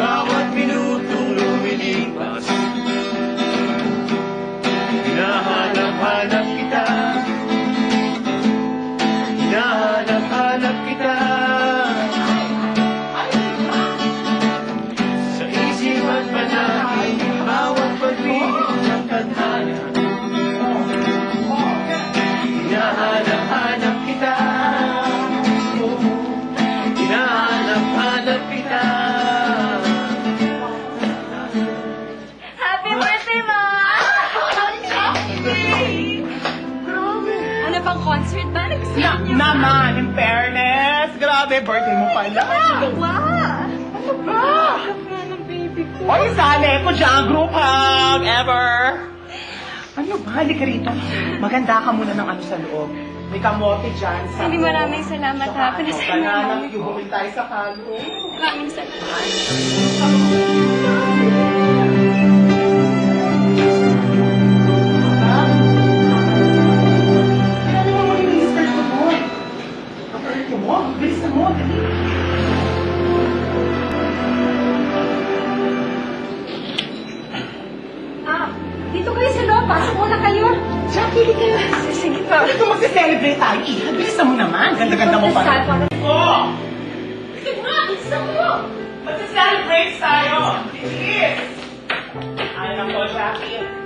Bawat minutong lumilipas, hinahanap-hanap kita. Hinahanap-hanap kita. Sa isip at panangin, bawat pag-ibig ng tadhana. Hinahanap-hanap kita. Hinahanap-hanap kita. Happy birthday, Ma! Ano pang concert ba? Naman, in fairness. Grabe, birthday mo pala. Wow! Ano ba? Kapra ng baby ko. Oy, sali ko dyan. Group hug, ever. Ano ba? Halika rito. Maganda ka muna ng ano sa loob. May kamote dyan. Sabi, maraming salamat, ha. Pinasalamat Banana, mo. yuhumin tayo sa kalo. Maraming salamat. Kaya naman mag-minister ko mo. Kapalito mo? Bilis na mo. Dali. Dito kayo sa loob. Pasok muna kayo. Jackie, ka na. Sige pa. Ito mag-celebrate tayo. Bilisan mo naman. Ganda-ganda mo pa. Oh! Sige nga, bilisan mo. Mag-celebrate tayo. Bilis. Ay, nako, Jackie.